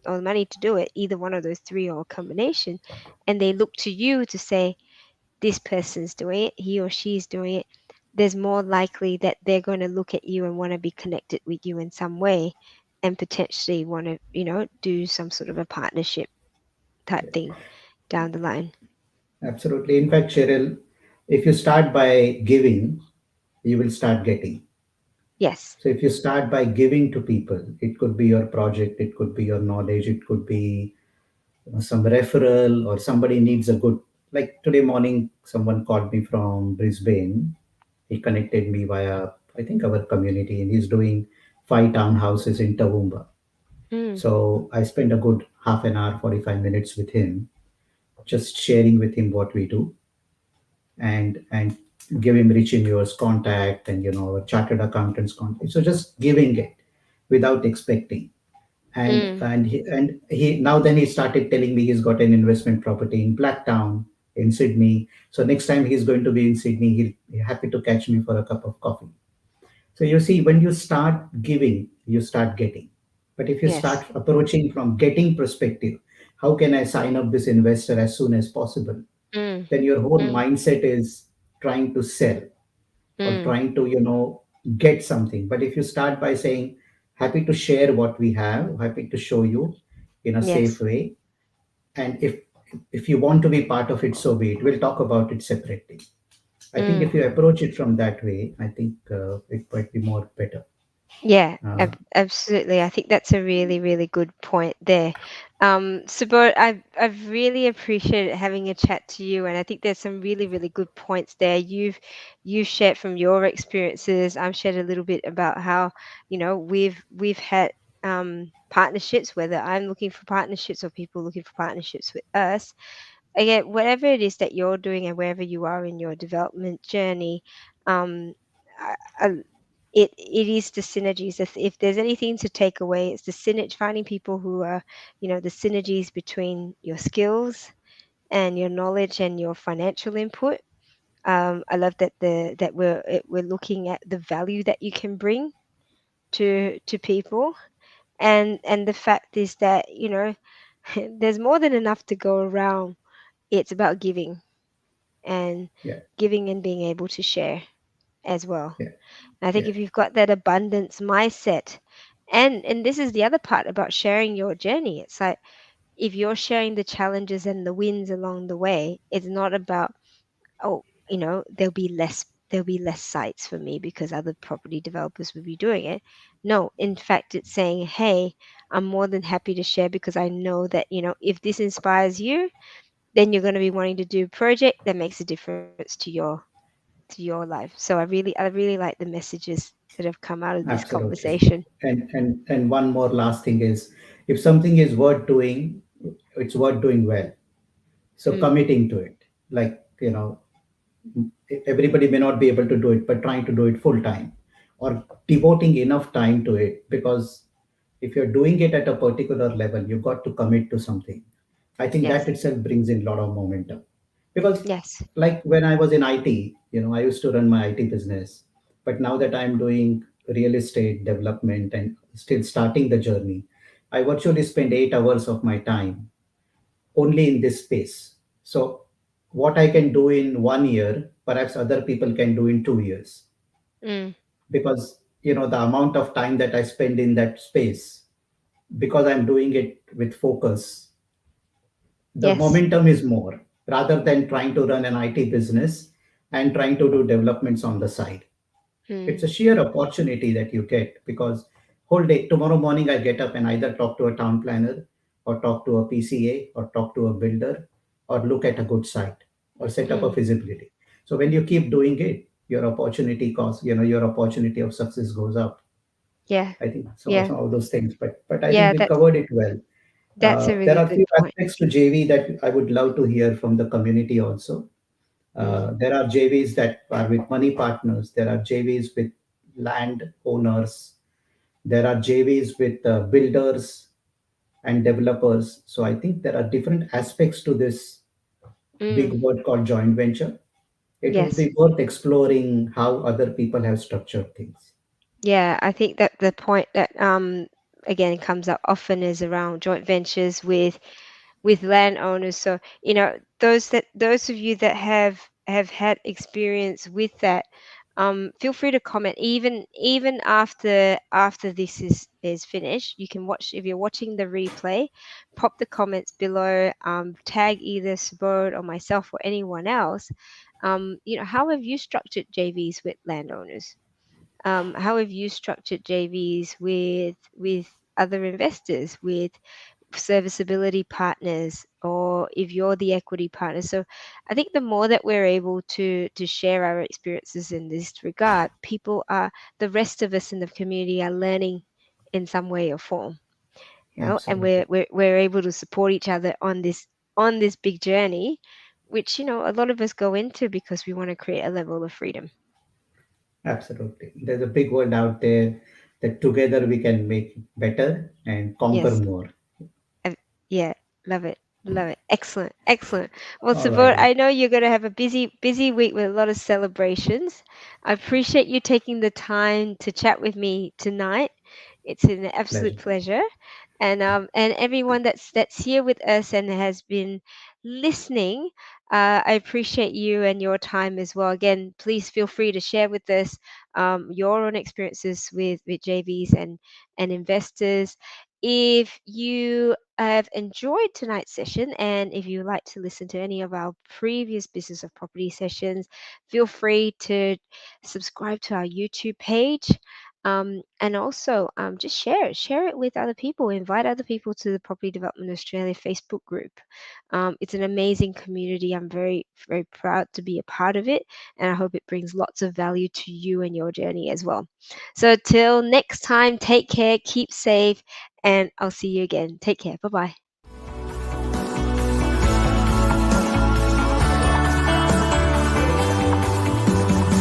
Speaker 1: or the money to do it, either one of those three or a combination, and they look to you to say, this person's doing it, he or she's doing it, there's more likely that they're going to look at you and want to be connected with you in some way and potentially want to, do some sort of a partnership type thing down the line.
Speaker 2: absolutely. In fact, Cheryl, if you start by giving, you will start getting.
Speaker 1: Yes.
Speaker 2: So if you start by giving to people, it could be your project, it could be your knowledge, it could be some referral, or somebody needs a good, like today morning someone called me from Brisbane. He connected me via, I think, our community, and he's doing 5 townhouses in Toowoomba.
Speaker 1: Mm.
Speaker 2: So I spent a good half an hour, 45 minutes with him, just sharing with him what we do, and give him Rich in yours contact, and a chartered accountant's contact. So just giving it without expecting.
Speaker 1: Mm.
Speaker 2: And he now then he started telling me he's got an investment property in Blacktown in Sydney. So next time he's going to be in Sydney, he'll be happy to catch me for a cup of coffee. So you see, when you start giving, you start getting. But if you
Speaker 1: Yes.
Speaker 2: start approaching from getting perspective, how can I sign up this investor as soon as possible?
Speaker 1: Mm.
Speaker 2: Then your whole
Speaker 1: Mm.
Speaker 2: mindset is trying to sell or
Speaker 1: Mm.
Speaker 2: trying to, get something. But if you start by saying, happy to share what we have, happy to show you in a safe
Speaker 1: Yes.
Speaker 2: way, and if you want to be part of it, so be it. We'll talk about it separately. I think if
Speaker 1: Mm.
Speaker 2: you approach it from that way, I think it might be more better.
Speaker 1: Yeah,
Speaker 2: Uh,
Speaker 1: absolutely. I think that's a really, really good point there. Subodh, I've really appreciated having a chat to you, and I think there's some really, really good points there. You've shared from your experiences. I've shared a little bit about how, we've had partnerships, whether I'm looking for partnerships or people looking for partnerships with us. Again, whatever it is that you're doing and wherever you are in your development journey, um, I, it is the synergies. If there's anything to take away, it's the synergy, finding people who are, the synergies between your skills and your knowledge and your financial input. I love that we're looking at the value that you can bring to people, and the fact is that there's more than enough to go around. It's about and
Speaker 2: yeah,
Speaker 1: giving and being able to share as well.
Speaker 2: yeah,
Speaker 1: I think
Speaker 2: yeah,
Speaker 1: if you've got that abundance mindset, and this is the other part about sharing your journey, it's like if you're sharing the challenges and the wins along the way, it's not about, oh, there'll be less sites for me because other property developers will be doing it. No, in fact, it's saying, hey, I'm more than happy to share because I know that, if this inspires you, then you're going to be wanting to do a project that makes a difference to your life. So I really like the messages that have come out of this
Speaker 2: absolutely.
Speaker 1: conversation.
Speaker 2: And one more last thing is, if something is worth doing, it's worth doing well. So
Speaker 1: Mm,
Speaker 2: committing to it, like, everybody may not be able to do it, but trying to do it full time or devoting enough time to it, because if you're doing it at a particular level, you've got to commit to something. I think that
Speaker 1: yes,
Speaker 2: itself brings in a lot of momentum. Because,
Speaker 1: yes,
Speaker 2: like when I was in IT, I used to run my IT business. But now that I'm doing real estate development and still starting the journey, I virtually spend 8 hours of my time only in this space. So, what I can do in 1 year, perhaps other people can do in 2 years,
Speaker 1: mm,
Speaker 2: because the amount of time that I spend in that space, because I'm doing it with focus, the
Speaker 1: yes,
Speaker 2: momentum is more, rather than trying to run an IT business and trying to do developments on the side. It's
Speaker 1: mm,
Speaker 2: a sheer opportunity that you get, because whole day tomorrow morning I get up and either talk to a town planner, or talk to a PCA, or talk to a builder, or look at a good site, or set up a
Speaker 1: mm,
Speaker 2: feasibility. So when you keep doing it, your opportunity cost, your opportunity of success goes up.
Speaker 1: yeah,
Speaker 2: I think
Speaker 1: yeah,
Speaker 2: some of those things, but I think
Speaker 1: yeah.
Speaker 2: we
Speaker 1: That's
Speaker 2: covered it well.
Speaker 1: that's a
Speaker 2: There
Speaker 1: really
Speaker 2: are
Speaker 1: good
Speaker 2: few
Speaker 1: point.
Speaker 2: aspects to JV that I would love to hear from the community also.
Speaker 1: Mm,
Speaker 2: There are JVs that are with money partners. There are JVs with land owners. There are JVs with builders and developers. So I think there are different aspects to this big
Speaker 1: mm,
Speaker 2: word called joint venture. It would
Speaker 1: yes.
Speaker 2: be worth exploring how other people have structured things.
Speaker 1: Yeah, I think that the point that again comes up often is around joint ventures with landowners. So, those of you that have had experience with that, feel free to comment. Even after this is finished, you can watch. If you're watching the replay, pop the comments below. Tag either Subodh or myself or anyone else. How have you structured JVs with landowners? How have you structured JVs with other investors, with serviceability partners, or if you're the equity partner. So I think the more that we're able to share our experiences in this regard, the rest of us in the community are learning in some way or form, and
Speaker 2: Absolutely.
Speaker 1: we're able to support each other on this big journey, which a lot of us go into because we want to create a level of freedom.
Speaker 2: Absolutely. There's a big word out there that together we can make it better and conquer
Speaker 1: Yes.
Speaker 2: more.
Speaker 1: Uh, yeah, love it. Love it. Excellent. Excellent. Well,
Speaker 2: All
Speaker 1: Support,
Speaker 2: righty.
Speaker 1: I know you're going to have a busy week with a lot of celebrations. I appreciate you taking the time to chat with me tonight. It's an absolute
Speaker 2: Pleasure.
Speaker 1: pleasure. And everyone that's here with us and has been listening, I appreciate you and your time as well. Again, please feel free to share with us your own experiences with JVs and investors. If you have enjoyed tonight's session and if you'd like to listen to any of our previous Business of Property sessions, feel free to subscribe to our YouTube page. And also just share it with other people, invite other people to the Property Development Australia Facebook group. It's an amazing community. I'm very proud to be a part of it, and I hope it brings lots of value to you and your journey as well. So till next time, take care, keep safe, and I'll see you again. Take care. Bye bye.